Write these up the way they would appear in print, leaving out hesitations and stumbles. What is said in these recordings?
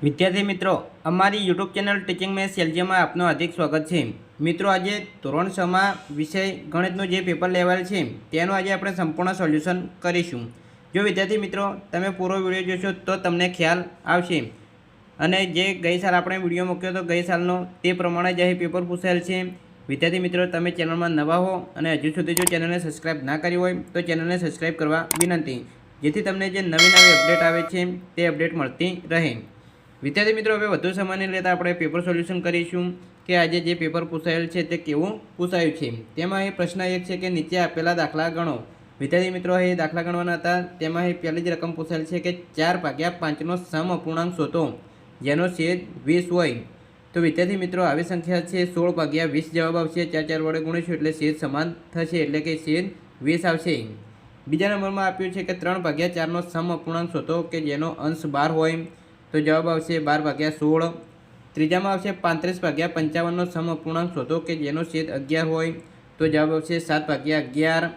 વિદ્યાર્થી મિત્રો, અમારી યુટ્યુબ ચેનલ ટીચિંગ મેથ્સ એલજીમાં આપનું હાર્દિક સ્વાગત છે। મિત્રો, આજે ધોરણ 6માં વિષય ગણિતનું જે પેપર લેવાયેલ છે તેનું આજે આપણે સંપૂર્ણ સોલ્યુશન કરીશું। જો વિદ્યાર્થી મિત્રો તમે પૂરો વિડીયો જોશો તો તમને ખ્યાલ આવશે અને જે ગઈ સાલ આપણે વિડીયો મૂક્યો તો ગઈ સાલનો તે પ્રમાણે જ અહીં પેપર પૂછાયેલ છે। વિદ્યાર્થી મિત્રો, તમે ચેનલમાં નવા હો અને હજુ સુધી જો ચેનલને સબસ્ક્રાઈબ ના કરી હોય તો ચેનલને સબસ્ક્રાઈબ કરવા વિનંતી, જેથી તમને જે નવી અપડેટ આવે છે તે અપડેટ મળતી રહે। વિદ્યાર્થી મિત્રો, હવે વધુ સમય નહીં લેતા આપણે પેપર સોલ્યુશન કરીશું કે આજે જે પેપર પૂછાયેલ છે તે કેવું પૂછાયું છે। તેમાં એ પ્રશ્ન એક છે કે નીચે આપેલા દાખલા ગણો। વિદ્યાર્થી મિત્રો, એ દાખલા ગણવાના હતા। તેમાં એ પહેલી જ રકમ પૂછાયેલ છે કે 4/5નો સમઅપૂર્ણાંક શોધો જેનો છેદ 20 હોય। તો વિદ્યાર્થી મિત્રો, આવી સંખ્યા છે 16/20 જવાબ આવશે। 4 4 વડે ગુણીશું એટલે છેદ સમાન થશે એટલે કે છેદ 20 આવશે। બીજા નંબરમાં આપ્યું છે કે 3/4નો સમઅપૂર્ણાંક શોધો કે જેનો અંશ 12 હોય। તો જવાબ આવશે 12/16। ત્રીજામાં આવશે 35/55નો સમઅપૂર્ણાંક શોધો કે જેનો છેદ 11 હોય। તો જવાબ આવશે 7/11।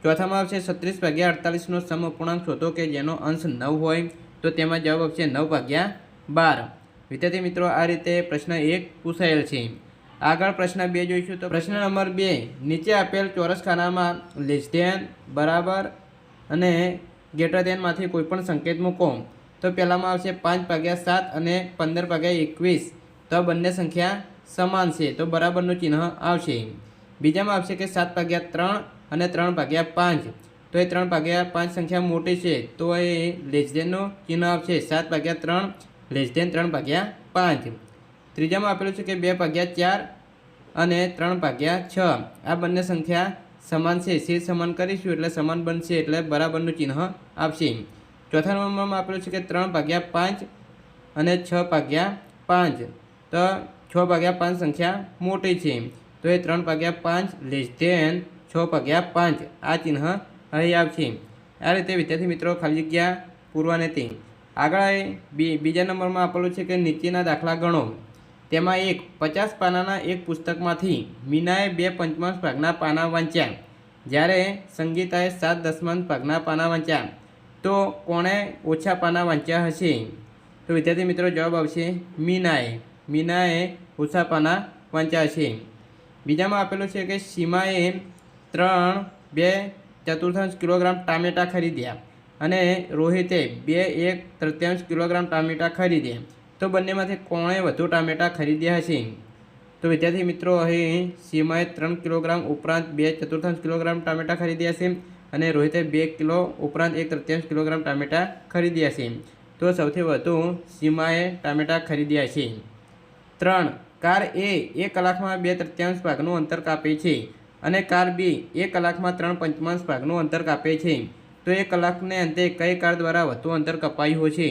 ચોથામાં આવશે 36/48નો સમઅપૂર્ણાંક શોધો કે જેનો અંશ 9 હોય। તો તેમાં જવાબ આવશે 9/12। વિદ્યાર્થી મિત્રો, આ રીતે પ્રશ્ન 1 પૂછાયેલ છે। આગળ પ્રશ્ન 2 જોઈશું। તો પ્રશ્ન નંબર 2, નીચે આપેલ ચોરસ ખાનામાં લેસ ધેન, બરાબર અને ગ્રેટર ધેનમાંથી કોઈપણ સંકેત મૂકો। તો પહેલામાં આવશે 5/7 અને 15/21। તો બંને સંખ્યા સમાન છે તો બરાબરનું ચિહ્ન આવશે। બીજામાં આવશે કે 7/3 અને 3/5। તો એ 3/5 સંખ્યા મોટી છે તો એ લેસ ધેનનું ચિહ્ન આવશે। 7/3 લેસ ધેન 3/5। ત્રીજામાં આપેલું છે કે 2/4 અને 3/6। આ બંને સંખ્યા સમાન છે, છેદ સમાન કરીશું એટલે સમાન બનશે એટલે બરાબરનું ચિહ્ન આવશે। ચોથા નંબરમાં આપેલું છે કે 3/5 અને 6/5। તો 6/5 સંખ્યા મોટી છે તો એ 3/5 લેસ ધેન 6/5 આ ચિહ્ન અહીં આવશે। આ રીતે વિદ્યાર્થી મિત્રો ખાલી જગ્યા પૂરવાની હતી। આગળ બીજા નંબરમાં આપેલું છે કે નીચેના દાખલા ગણો। તેમાં 50 પાનાના એક પુસ્તકમાંથી મીનાએ 2/5 ભાગના પાના વાંચ્યા, જ્યારે સંગીતાએ 7/10 ભાગના પાના વાંચ્યા। તો કોણે ઓછા પાના વાંચ્યા હશે? તો વિદ્યાર્થી મિત્રો જવાબ આવશે મીનાએ ઓછા પાના વાંચ્યા હશે। બીજામાં આપેલું છે કે સીમાએ 2/4 કિલોગ્રામ ટામેટાં ખરીદ્યા અને રોહિતે 2/1 કિલોગ્રામ ટામેટાં ખરીદ્યા। તો બંનેમાંથી કોણે વધુ ટામેટાં ખરીદ્યા હશે? તો વિદ્યાર્થી મિત્રો, અહીં સીમાએ 3 કિલોગ્રામ ઉપરાંત 2/4 કિલોગ્રામ ટામેટાં ખરીદ્યા છે અને રોહિતે 2 કિલો ઉપરાંત 1/3 કિલોગ્રામ ટામેટાં ખરીદ્યા છે। તો સૌથી વધુ સીમાએ ટામેટાં ખરીદ્યા છે। 3, કાર એ 1 કલાકમાં 2/3 ભાગનું અંતર કાપે છે અને કાર બી 1 કલાકમાં 3/5 ભાગનું અંતર કાપે છે। તો 1 કલાકને અંતે કઈ કાર દ્વારા વધુ અંતર કપાયું છે?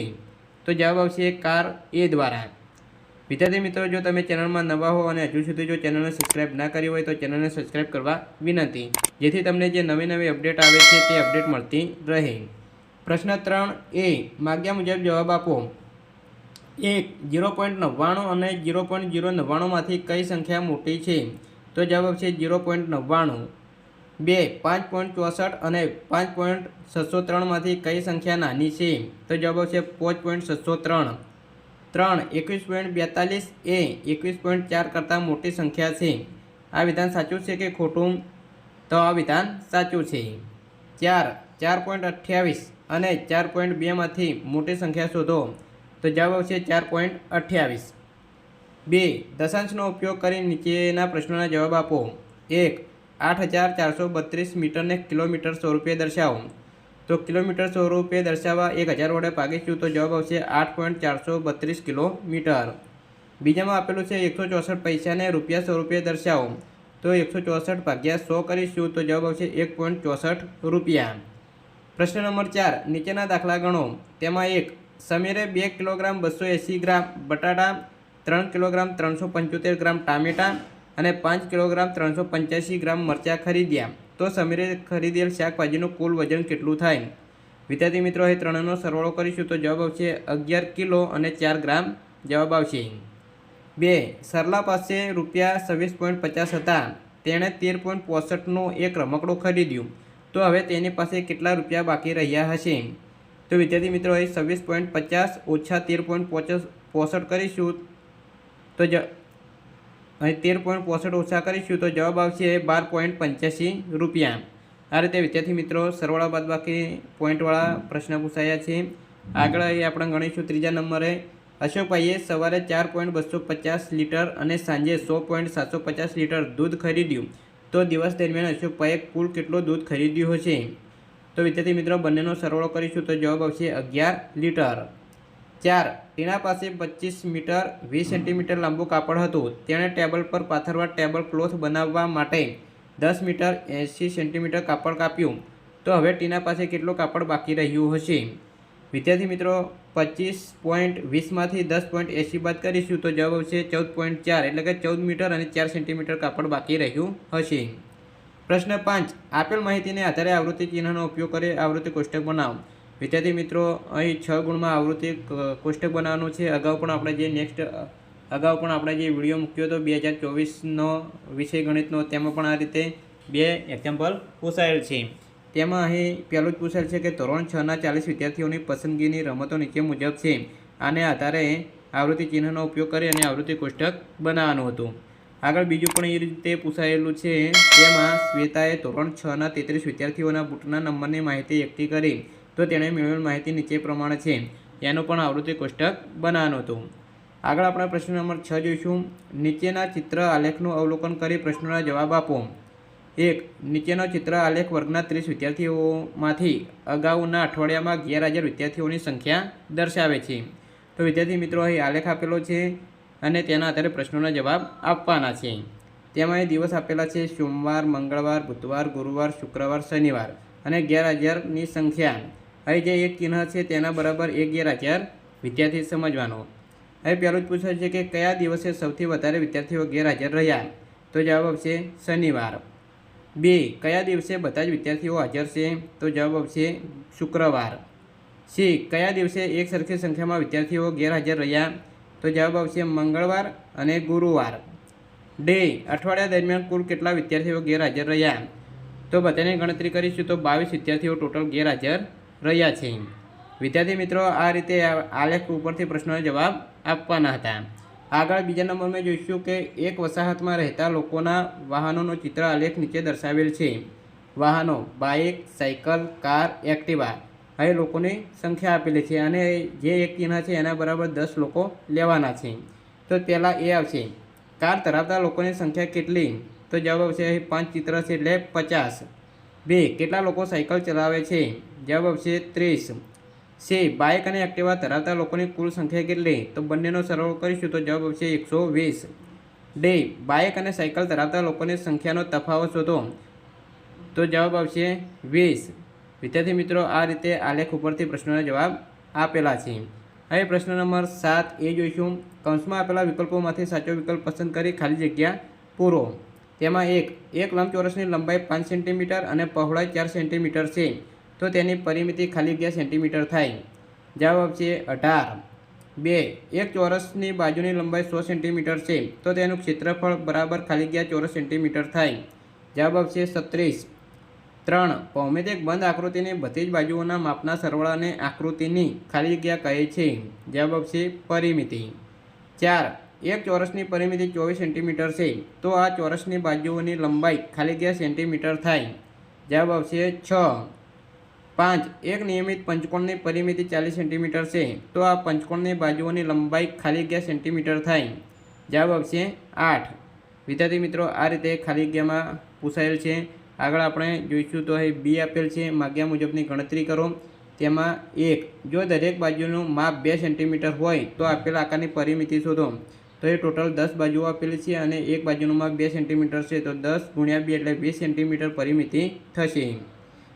તો જવાબ આવશે કાર એ દ્વારા। વિદ્યાર્થી મિત્રો, જો તમે ચેનલમાં નવા હો અને હજુ સુધી જો ચેનલને સબસ્ક્રાઈબ ના કરી હોય તો ચેનલને સબસ્ક્રાઈબ કરવા વિનંતી, જેથી તમને જે નવી અપડેટ આવે છે તે અપડેટ મળતી રહે। પ્રશ્ન 3a, માગ્યા મુજબ જવાબ આપો। 1, 0.99 અને 0.099માંથી કઈ સંખ્યા મોટી છે? તો જવાબ આવશે 0.99। 2, 5.64 અને 5.603માંથી કઈ સંખ્યા નાની છે? તો જવાબ આવશે 5.603। 3, 21.42 એ 21.4 કરતાં મોટી સંખ્યા છે। આ વિધાન સાચું છે કે ખોટું? તો આ વિધાન સાચું છે। 4, 4.28 અને 4.2માંથી મોટી સંખ્યા શોધો। તો જવાબ આવશે 4.28। 2, દશાંશનો ઉપયોગ કરી નીચેના પ્રશ્નોના જવાબ આપો। 1, 8432 મીટરને કિલોમીટર સ્વરૂપે દર્શાવો। તો કિલોમીટર સ્વરૂપે દર્શાવવા 1000 વડે ભાગીશું તો જવાબ આવશે 8.432 કિલોમીટર। બીજામાં આપેલું છે 164 પૈસાને રૂપિયા સ્વરૂપે દર્શાવો। તો 164/100 કરીશું તો જવાબ આવશે 1.64 રૂપિયા। પ્રશ્ન નંબર 4, નીચેના દાખલા ગણો। તેમાં 1, સમીરે 2 કિલોગ્રામ 280 ગ્રામ બટાટા, 3 કિલોગ્રામ 375 ગ્રામ ટામેટાં અને 5 કિલોગ્રામ 385 ગ્રામ મરચાં ખરીદ્યા। તો સમીરે ખરીદેલ શાકભાજીનું કુલ વજન કેટલું થાય? વિદ્યાર્થી મિત્રો, અહીં ત્રણનો સરવાળો કરીશું તો જવાબ આવશે 11 કિલો અને 4 ગ્રામ જવાબ આવશે। 2, સરલા પાસે રૂપિયા 26.50 હતા, તેણે 13.65નું એક રમકડું ખરીદ્યું, તો હવે તેની પાસે કેટલા રૂપિયા બાકી રહ્યા હશે? તો વિદ્યાર્થી મિત્રો, અહીં 26.50 ઓછા 13.65 પોસઠ કરીશું તો અહીં 13.65 ઓછા કરીશું તો જવાબ આવશે 12.85 રૂપિયા. આ રીતે વિદ્યાર્થી મિત્રો સરવાળા બાદબાકી પોઈન્ટવાળા પ્રશ્ન પૂછાયા છે. આગળ અહીં આપણે ગણીશું ત્રીજા નંબરે. અશોકભાઈએ સવારે 4.250 લીટર અને સાંજે 100.750 લીટર દૂધ ખરીદ્યું તો દિવસ દરમિયાન અશોકભાઈએ કુલ કેટલું દૂધ ખરીદ્યું હશે? તો વિદ્યાર્થી મિત્રો બંનેનો સરવાળો કરીશું તો જવાબ આવશે 11 લીટર. 4. ટીના પાસે 25 મીટર 20 સેન્ટીમીટર લાંબુ કાપડ હતું. તેણે ટેબલ પર પાથરવા ટેબલ ક્લોથ બનાવવા માટે 10 મીટર 80 સેન્ટીમીટર કાપડ કાપ્યું તો હવે ટીના પાસે કેટલું કાપડ બાકી રહ્યું હશે? વિદ્યાર્થી મિત્રો 25.20માંથી 10.80 બાદ કરીશું તો જવાબ આવશે 14.4 એટલે કે 14 મીટર અને 4 સેન્ટીમીટર કાપડ બાકી રહ્યું હશે. પ્રશ્ન 5. આપેલ માહિતીને આધારે આવૃત્તિ ચિહ્નનો ઉપયોગ કરી આવૃત્તિ કોષ્ટક બનાવો. વિદ્યાર્થી મિત્રો અહીં 6 ગુણમાં આવૃત્તિ કોષ્ટક બનાવવાનું છે. અગાઉ પણ આપણે જે વિડીયો મૂક્યો હતો 2024નો વિષય ગણિતનો, તેમાં પણ આ રીતે 2 એક્ઝામ્પલ પૂછાયેલ છે. તેમાં અહીં પહેલું જ પૂછેલ છે કે ધોરણ 6ના 40 વિદ્યાર્થીઓની પસંદગીની રમતો નીચે મુજબ છે. આને આધારે આવૃત્તિ ચિહ્નનો ઉપયોગ કરી અને આવૃત્તિ કોષ્ટક બનાવવાનું હતું. આગળ બીજું પણ એ રીતે પૂછાયેલું છે. તેમાં શ્વેતાએ ધોરણ 6ના 33 વિદ્યાર્થીઓના બૂટના નંબરની માહિતી એકઠી કરી તો તેણે મેળવેલ માહિતી નીચે પ્રમાણે છે. એનું પણ આવૃત્તિ કોષ્ટક બનાવવાનું હતું. આગળ આપણે પ્રશ્ન નંબર 6 જોઈશું. નીચેના ચિત્ર આલેખનું અવલોકન કરી પ્રશ્નોના જવાબ આપો. 1. નીચેનો ચિત્ર આલેખ વર્ગના 30 વિદ્યાર્થીઓમાંથી અગાઉના અઠવાડિયામાં ગેરહાજર વિદ્યાર્થીઓની સંખ્યા દર્શાવે છે. તો વિદ્યાર્થી મિત્રો અહીં આલેખ આપેલો છે અને તેના આધારે પ્રશ્નોના જવાબ આપવાના છે. તેમાં એ દિવસ આપેલા છે સોમવાર, મંગળવાર, બુધવાર, ગુરુવાર, શુક્રવાર, શનિવાર અને ગેરહાજરની સંખ્યા. અહીં જે એક ચિહ્ન છે તેના બરાબર એક ગેરહાજર વિદ્યાર્થી સમજવાનો. અહીં પહેલું જ પૂછાય છે કે કયા દિવસે સૌથી વધારે વિદ્યાર્થીઓ ગેરહાજર રહ્યા? તો જવાબ આવશે શનિવાર. 2. કયા દિવસે બધા જ વિદ્યાર્થીઓ હાજર છે? તો જવાબ આવશે શુક્રવાર. C. કયા દિવસે એક સરખી સંખ્યામાં વિદ્યાર્થીઓ ગેરહાજર રહ્યા? તો જવાબ આવશે મંગળવાર અને ગુરુવાર. D. અઠવાડિયા દરમિયાન કુલ કેટલા વિદ્યાર્થીઓ ગેરહાજર રહ્યા? તો બધાની ગણતરી કરીશું તો 22 વિદ્યાર્થીઓ ટોટલ ગેરહાજર રહ્યા છે. વિદ્યાર્થી મિત્રો આ રીતે આલેખ ઉપરથી પ્રશ્નોના જવાબ આપવાના હતા. આગળ બીજા નંબરમાં જોઈશું કે એક વસાહતમાં રહેતા લોકોના વાહનોનો ચિત્ર આલેખ નીચે દર્શાવેલ છે. વાહનો બાઇક, સાયકલ, કાર, એક્ટિવા. અહીં લોકોની સંખ્યા આપેલી છે અને જે એક ચિહ્ન છે એના બરાબર 10 લોકો લેવાના છે. તો પહેલાં એ આવશે કાર ધરાવતા લોકોની સંખ્યા કેટલી? તો જવાબ આવશે અહીં 5 ચિત્ર છે એટલે 50. 2. કેટલા લોકો સાયકલ ચલાવે છે? જવાબ આવશે 30. C. બાઇક અને એક્ટિવા ધરાવતા લોકોની કુલ સંખ્યા કેટલી? તો બંનેનો સરવાળો કરીશું તો જવાબ આવશે 120. D. બાઇક અને સાયકલ ધરાવતા લોકોની સંખ્યાનો તફાવત શોધો. તો જવાબ આવશે 20. વિદ્યાર્થી મિત્રો આ રીતે આલેખ ઉપરથી પ્રશ્નોના જવાબ આપેલા છે. હવે પ્રશ્ન નંબર 7 એ જોઈશું. કૌંસમાં આપેલા વિકલ્પોમાંથી સાચો વિકલ્પ પસંદ કરી ખાલી જગ્યા પૂરો. તેમાં એક લંબચોરસની લંબાઈ 5 સેન્ટીમીટર અને પહોળાઈ 4 સેન્ટીમીટર છે તો તેની પરિમિતિ ખાલી જગ્યા સેન્ટીમીટર થાય. જવાબ આવશે 18. 2. એક ચોરસની બાજુની લંબાઈ 100 સેન્ટીમીટર છે તો તેનું ક્ષેત્રફળ બરાબર ખાલી જગ્યા ચોરસ સેન્ટીમીટર થાય. જવાબ આવશે 36. 3. ભૌમિતિક બંધ આકૃતિની બધી જ બાજુઓના માપના સરવાળાને આકૃતિની ખાલી જગ્યા કહે છે. જવાબ આવશે પરિમિતિ. 4. એક ચોરસની પરિમિતિ 24 સેન્ટીમીટર છે તો આ ચોરસની બાજુઓની લંબાઈ ખાલી જગ્યા સેન્ટીમીટર થાય. જવાબ આવશે 6. 5. એક નિયમિત પંચકોણની પરિમિતિ 40 સેન્ટીમીટર છે તો આ પંચકોણની બાજુઓની લંબાઈ ખાલી જગ્યા સેન્ટીમીટર થાય. જવાબ આવશે 8. વિદ્યાર્થી મિત્રો આ રીતે ખાલી જગ્યામાં પૂછાયેલ છે. આગળ આપણે જોઈશું તો અહીં બી આપેલ છે માગ્યા મુજબની ગણતરી કરો. તેમાં 1. જો દરેક બાજુનું માપ 2 સેન્ટીમીટર હોય તો આપેલ આકારની પરિમિતિ શોધો. તો એ ટોટલ 10 બાજુઓ આપેલી છે અને એક બાજુનું માપ 2 સેન્ટીમીટર છે તો 10 × 2 એટલે 20 સેન્ટીમીટર પરિમિતિ થશે.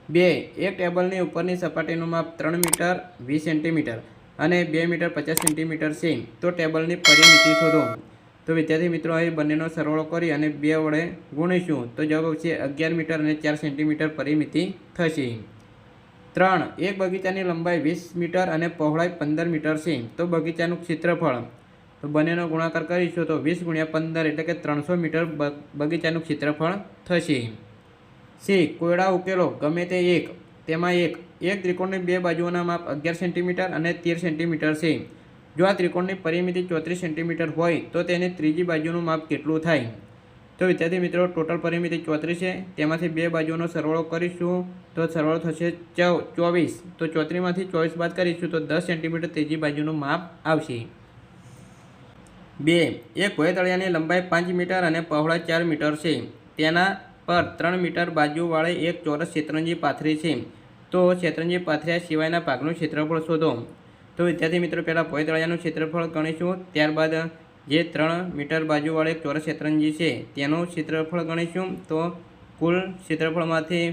2. એક ટેબલની ઉપરની સપાટીનું માપ 3 મીટર 20 સેન્ટીમીટર અને 2 મીટર 50 સેન્ટીમીટર છે તો ટેબલની પરિમિતિ શોધો. તો વિદ્યાર્થી મિત્રો અહીં બંનેનો સરવાળો કરી અને 2 વડે ગુણીશું તો જવાબ આવશે 11 મીટર અને 4 સેન્ટીમીટર પરિમિતિ થશે. 3. એક બગીચાની લંબાઈ 20 મીટર અને પહોળાઈ 15 મીટર છે તો બગીચાનું ક્ષેત્રફળ. તો બંનેનો ગુણાકાર કરીશું તો 20 × 15 એટલે કે 300 મીટર બગીચાનું ક્ષેત્રફળ થશે. C. કોયડા ઉકેલો ગમે તે એક. તેમાં એક ત્રિકોણની 2 બાજુઓના માપ 11 સેન્ટીમીટર અને 13 સેન્ટીમીટર છે જો આ ત્રિકોણની પરિમિતિ 34 સેન્ટીમીટર હોય તો તેની ત્રીજી બાજુનું માપ કેટલું થાય? તો વિદ્યાર્થી મિત્રો ટોટલ પરિમિતિ 34 છે, તેમાંથી બે બાજુનો સરવાળો કરીશું તો સરવાળો થશે 24. તો 34માંથી 24 બાદ કરીશું તો 10 સેન્ટીમીટર ત્રીજી બાજુનું માપ આવશે. 2. એક ભોંયતળિયાની લંબાઈ 5 મીટર અને પહોળાઈ 4 મીટર છે. તેના પર 3 મીટર બાજુવાળી એક ચોરસ શેતરંજી પાથરી છે. તો શેતરંજી પાથર્યા સિવાયના ભાગનું ક્ષેત્રફળ શોધો. તો વિદ્યાર્થી મિત્રો પહેલાં ભોંયતળિયાનું ક્ષેત્રફળ ગણીશું, ત્યારબાદ જે 3 મીટર બાજુવાળી એક ચોરસ શેતરંજી છે તેનું ક્ષેત્રફળ ગણીશું. તો કુલ ક્ષેત્રફળમાંથી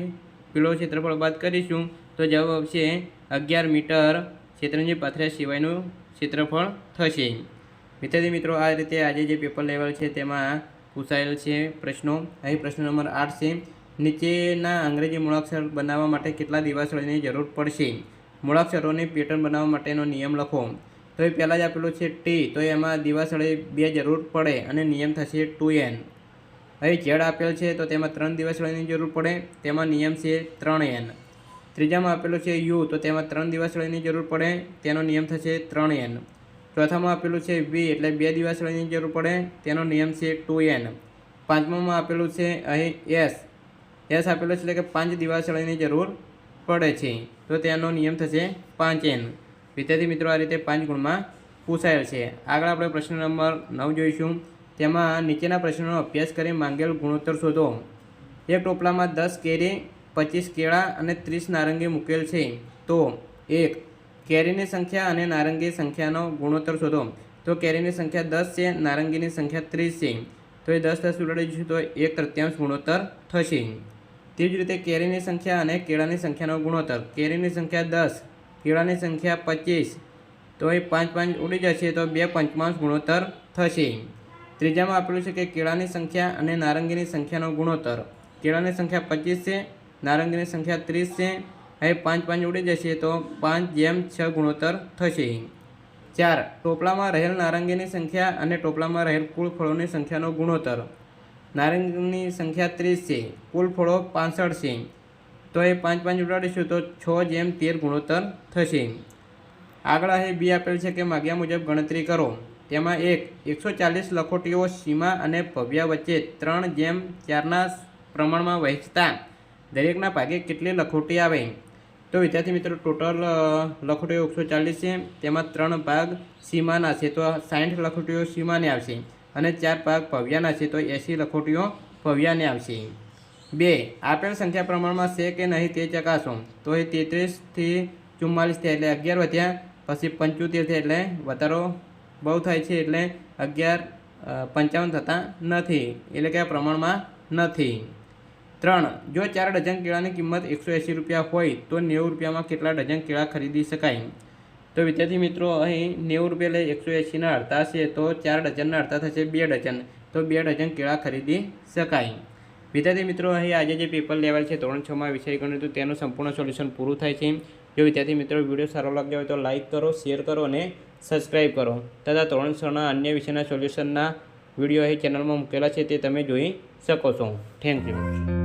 પીળો ક્ષેત્રફળ બાદ કરીશું તો જવાબ આવશે 11 મીટર શેતરંજી પાથર્યા સિવાયનું ક્ષેત્રફળ થશે. વિદ્યાર્થી મિત્રો આ રીતે આજે જે પેપર લેવલ છે તેમાં પૂછાયેલ છે પ્રશ્નો. અહીં પ્રશ્ન નંબર 8 છે. નીચેના અંગ્રેજી મૂળાક્ષર બનાવવા માટે કેટલા દિવાસળીની જરૂર પડશે? મૂળાક્ષરોની પેટર્ન બનાવવા માટેનો નિયમ લખો. તો એ પહેલાં જ આપેલું છે ટી, તો એમાં દિવાસળી 2 જરૂર પડે અને નિયમ થશે 2n. અહીં ઝેડ આપેલ છે તો તેમાં 3 દિવાસળીની જરૂર પડે, તેમાં નિયમ છે 3n. ત્રીજામાં આપેલું છે યુ, તો તેમાં 3 દિવાસળીની જરૂર પડે, તેનો નિયમ થશે 3n. ચોથામાં આપેલું છે વી, એટલે 2 દિવાસળીની જરૂર પડે, તેનો નિયમ છે 2n. પાંચમામાં આપેલું છે અહીં એસ આપેલું છે એટલે કે 5 દિવાસળીની જરૂર પડે છે, તો તેનો નિયમ થશે 5n. વિદ્યાર્થી મિત્રો આ રીતે 5 ગુણમાં પૂછાયેલ છે. આગળ આપણે પ્રશ્ન નંબર 9 જોઈશું. તેમાં નીચેના પ્રશ્નોનો અભ્યાસ કરી માંગેલ ગુણોત્તર શોધો. એક ટોપલામાં 10 કેરી, 25 કેળા અને 30 નારંગી મૂકેલ છે. તો 1. કેરીની સંખ્યા અને નારંગી સંખ્યાનો ગુણોત્તર શોધો. તો કેરીની સંખ્યા 10 છે, નારંગીની સંખ્યા 30 છે. તો એ 10 ઉડાડી દઈશું તો 1/3 ગુણોત્તર થશે. તેવી જ રીતે કેરીની સંખ્યા અને કેળાની સંખ્યાનો ગુણોત્તર. કેરીની સંખ્યા 10, કેળાની સંખ્યા 25, તો એ 5 ઉડી જશે તો 2/5 ગુણોત્તર થશે. ત્રીજામાં આપેલું છે કે કેળાની સંખ્યા અને નારંગીની સંખ્યાનો ગુણોત્તર. કેળાની સંખ્યા 25 છે, નારંગીની સંખ્યા 30 છે. હવે 5 ઉડી જશે તો 5/6 ગુણોત્તર થશે. 4. ટોપલામાં રહેલ નારંગીની સંખ્યા અને ટોપલામાં રહેલ કુલ ફળોની સંખ્યાનો ગુણોત્તર. નારંગીની સંખ્યા 30 છે, કુલ ફળો 65 છે. તો એ 5 ઉડાડીશું તો 6/13 ગુણોત્તર થશે. આગળ અહીં બી આપેલ છે કે માગ્યા મુજબ ગણતરી કરો. તેમાં 140 લખોટીઓ સીમા અને ભવ્યા વચ્ચે 3/4ના પ્રમાણમાં વહેંચતા દરેકના ભાગે કેટલી લખોટી આવે? તો વિદ્યાર્થી મિત્રો ટોટલ લખોટીઓ 140 છે, તેમાં 3 ભાગ સીમાના છે તો 60 લખોટીઓ સીમાને આવશે અને 4 ભાગ ભવ્યાના છે તો 80 લખોટીઓ ભવ્યાને આવશે. 2. આપેલ સંખ્યા પ્રમાણમાં છે કે નહીં તે ચકાસો. તો એ 33 થી 44 થયા એટલે 11 વધ્યા, પછી 75 થયા એટલે વધારો બહુ થાય છે એટલે 55 થતા નથી, એટલે કે આ પ્રમાણમાં નથી. 3. જો 4 ડઝન કેળાની કિંમત 180 રૂપિયા હોય તો 90 રૂપિયામાં કેટલા ડઝન કેળા ખરીદી શકાય? તો વિદ્યાર્થી મિત્રો અહીં 90 રૂપિયા એટલે 180ના અડધા છે તો 4 ડઝનના અડધા થશે 2 ડઝન, તો 2 ડઝન કેળા ખરીદી શકાય. વિદ્યાર્થી મિત્રો અહીં આજે જે પેપર લેવલ છે ધોરણ 6માં વિષય ગણિત તેનું સંપૂર્ણ સોલ્યુશન પૂરું થાય છે. જો વિદ્યાર્થી મિત્રો વિડીયો સારો લાગ્યો હોય તો લાઇક કરો, શેર કરો અને સબસ્ક્રાઈબ કરો. તથા ધોરણ 6ના અન્ય વિષયના સોલ્યુશનના વિડીયો અહીં ચેનલમાં મૂકેલા છે તે તમે જોઈ શકો છો. Thank you.